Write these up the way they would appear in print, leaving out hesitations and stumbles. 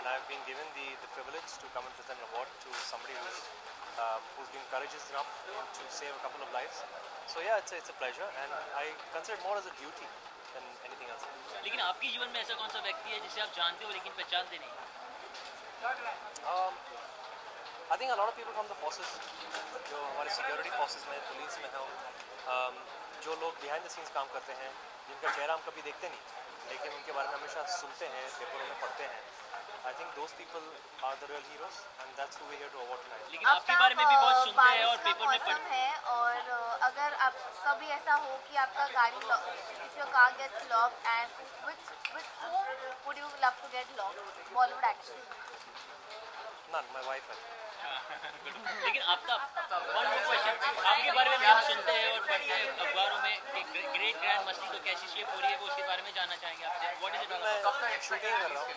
and I've been given the privilege to come and present an award to somebody who's been courageous enough to save a couple of lives. So yeah, it's a pleasure, and I consider it more as a duty than anything else. लेकिन आपके जीवन में ऐसा कौन सा व्यक्ति है जिसे आप जानते हो लेकिन पहचानते नहीं? I think a lot of people from the forces, जो हमारे सिक्योरिटी फोर्सेस में, पुलिस में हो, जो लोग बिहाइंड द सीन्स काम करते हैं, जिनका चेहरा हम कभी देखते नहीं, लेकिन उनके बारे में हमेशा सुनते हैं, पेपरों में पढ़ते हैं. I think those people are the real heroes, and that's who we're here to award tonight. लेकिन आपके बारे में भी बहुत सुनते हैं और पेपर में पढ़ते हैं. और अगर आप कभी ऐसा हो कि आपका गाड़ी, if your car gets locked, and with whom would you love to get locked? Bollywood actor. None, my wife है. लेकिन आपका one more question, आपके बारे में भी हम सुनते हैं और पढ़ते हैं अखबारों में कि ग्रेट ग्रैंड मस्ती तो कैसी शेप हो रही है, वो उसके बारे में जानना चाहेंगे आपसे. What is it all about? मैं शूटिंग कर रहा हूँ.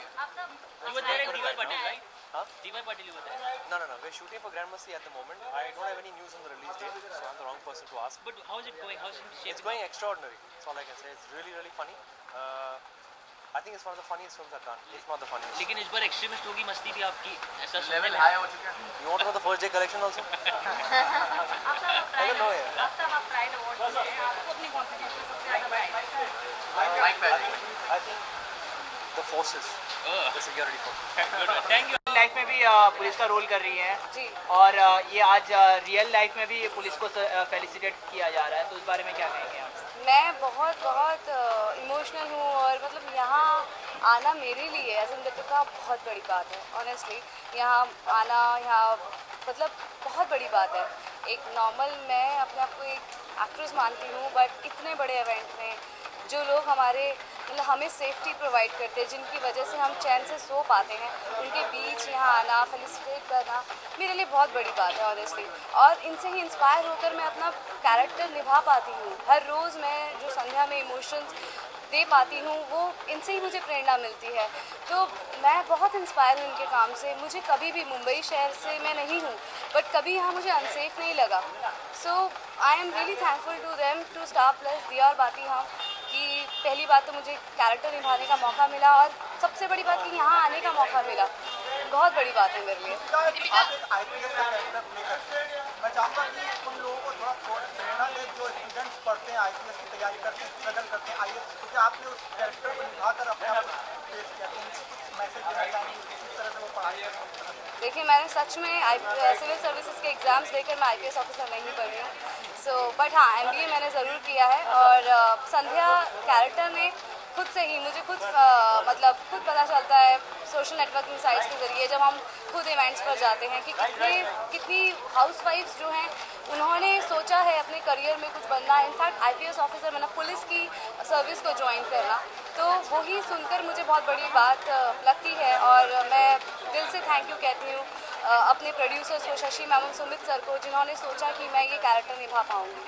You were there at D.Y. Patil, right? Huh? D.Y. Patil, you were there. No, we're shooting for Grand Masti at the moment. I don't have any news on the release date, so I'm the wrong person to ask. But how is it going? How is it shaping? It's going extraordinary. That's all I can say. It's really, really funny. I think it's one of the funniest films I've done, if not the funniest. लेकिन इस बार extremist होगी मस्ती भी आपकी, ऐसा level high हो चुका है. You want to know the first day collection also? I don't know yet. आपका प्राइड अवार्ड है, आपको अपनी कॉन्फिडेंस पे सबसे ज़्यादा pride. I think the forces, the security forces. Thank you. Life में भी पुलिस का रोल कर रही हैं जी. और ये आज रियल लाइफ में भी पुलिस को फेलिसिटेट किया जा रहा है, तो उस बारे में क्या कहेंगे आप? मैं बहुत इमोशनल हूँ और मतलब यहाँ आना मेरे लिए एज एन दीपिका बहुत बड़ी बात है. ऑनेस्टली यहाँ आना, यहाँ मतलब बहुत बड़ी बात है. एक नॉर्मल, मैं अपने आप को एक एक्ट्रेस मानती हूँ, बट इतने बड़े इवेंट में जो लोग हमारे मतलब हमें सेफ्टी प्रोवाइड करते हैं, जिनकी वजह से हम चैन से सो पाते हैं, उनके बीच यहाँ आना, फेलिसिटेट करना मेरे लिए बहुत बड़ी बात है ऑनेस्टली. और इनसे ही इंस्पायर होकर मैं अपना कैरेक्टर निभा पाती हूँ. हर रोज़ मैं जो संध्या में इमोशंस दे पाती हूँ, वो इनसे ही मुझे प्रेरणा मिलती है. तो मैं बहुत इंस्पायर हूँ इनके काम से. मुझे कभी भी, मुंबई शहर से मैं नहीं हूँ, बट कभी यहाँ मुझे अनसेफ नहीं लगा. So I am really thankful to them, to Star Plus, Diya Aur बाती हम, कि पहली बात तो मुझे कैरेक्टर निभाने का मौका मिला, और सबसे बड़ी बात कि यहाँ आने का मौका मिला. बहुत बड़ी बात है मेरे लिए. आप एक आईपीएस का कैरेक्टर प्ले करते हैं. मैं चाहूँगा कि उन लोगों को थोड़ा प्रेरणा दे जो स्टूडेंट्स पढ़ते हैं, आईपीएस की तैयारी करते हैं, स्ट्रगल करते हैं आईएएस, क्योंकि आपने उस कैरेक्टर को निभाकर अपने आप को पेश किया, तो उनको कुछ मैसेज देना चाहेंगे किस तरह से वो पढ़ाई करें. देखिए, मैंने सच में सिविल सर्विसेज के एग्ज़ाम्स देकर मैं आईपीएस ऑफिसर नहीं बनी हूँ. सो बट हाँ, एमबीए मैंने ज़रूर किया है. और संध्या कैरेक्टर ने खुद से ही मुझे खुद पता चलता है सोशल नेटवर्किंग साइट्स के ज़रिए, जब हम खुद इवेंट्स पर जाते हैं, कि कितनी हाउसवाइफ्स जो हैं उन्होंने सोचा है अपने करियर में कुछ बनना. इनफैक्ट आईपीएस ऑफिसर मतलब पुलिस की सर्विस को ज्वाइन करना, तो वही सुनकर मुझे बहुत बड़ी बात लगती है. और मैं दिल से थैंक यू कहती हूँ अपने प्रोड्यूसर्स को, शशि मैम, सुमित सर को, जिन्होंने सोचा कि मैं ये कैरेक्टर निभा पाऊँगी.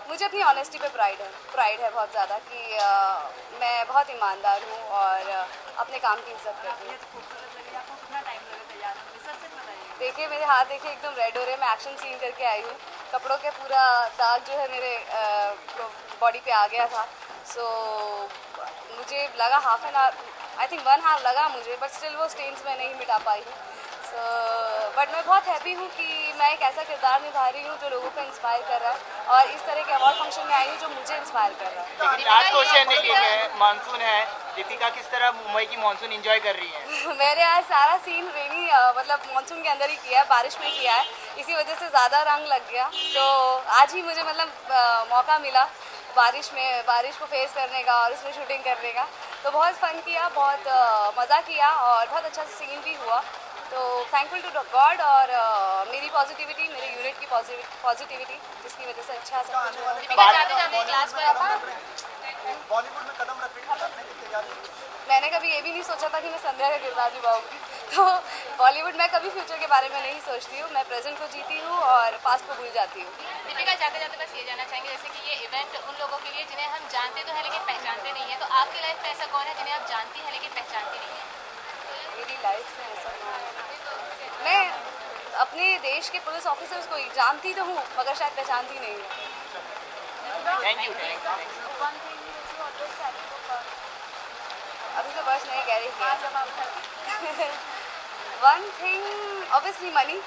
मुझे अपनी ऑनेस्टी पे प्राइड है बहुत ज़्यादा, कि मैं बहुत ईमानदार हूँ और अपने काम की इज्जत करती हूँ. देखिए, मेरे हाथ देखिए एकदम रेड हो रहे हैं. मैं एक्शन सीन करके आई हूँ. कपड़ों के पूरा दाग जो है मेरे बॉडी पे आ गया था. सो मुझे लगा half an hour, I think 1 hour लगा मुझे, बट स्टिल वो स्टेन्स मैं नहीं मिटा पाई हूँ. बट मैं बहुत हैप्पी हूँ कि मैं एक ऐसा किरदार निभा रही हूँ जो लोगों को इंस्पायर कर रहा है, और इस तरह के अवार्ड फंक्शन में आई हूँ जो मुझे इंस्पायर कर रहा है. आज क्वेश्चन है, मानसून है, दीपिका किस तरह मुंबई की मानसून एंजॉय कर रही है? मैंने आज सारा सीन रेनी मतलब मानसून के अंदर ही किया है, बारिश में किया है, इसी वजह से ज़्यादा रंग लग गया. तो आज ही मुझे मतलब मौका मिला बारिश को फेस करने का और उसमें शूटिंग करने का. तो बहुत फ़न किया, बहुत मज़ा किया, और बहुत अच्छा सीन भी हुआ. तो थैंकफुल टू गॉड और मेरी पॉजिटिविटी, मेरे यूनिट की पॉजिटिविटी, जिसकी वजह से अच्छा सब कुछ हुआ. बॉलीवुड में कदम रखने की तैयारी. मैंने कभी ये भी नहीं सोचा था कि मैं संध्या का किरदार निभाऊंगी. तो बॉलीवुड में कभी फ्यूचर के बारे में नहीं सोचती हूँ. मैं प्रेजेंट को जीती हूँ और पास्ट को भूल जाती हूँ. दीपिका, जाते जाते बस ये जानना चाहेंगे, जैसे कि ये इवेंट उन लोगों के लिए जिन्हें हम जानते तो हैं लेकिन पहचानते नहीं है, तो आपकी लाइफ में ऐसा कौन है जिन्हें आप जानती हैं लेकिन पहचानती नहीं है? मेरी लाइफ में ऐसा कौन है? मैं अपने देश के पुलिस ऑफिसर्स को जानती तो हूँ, मगर शायद पहचानती नहीं हूँ. Thank you. अभी तो बस नहीं कह रही वन थिंग ऑब्वियसली मनी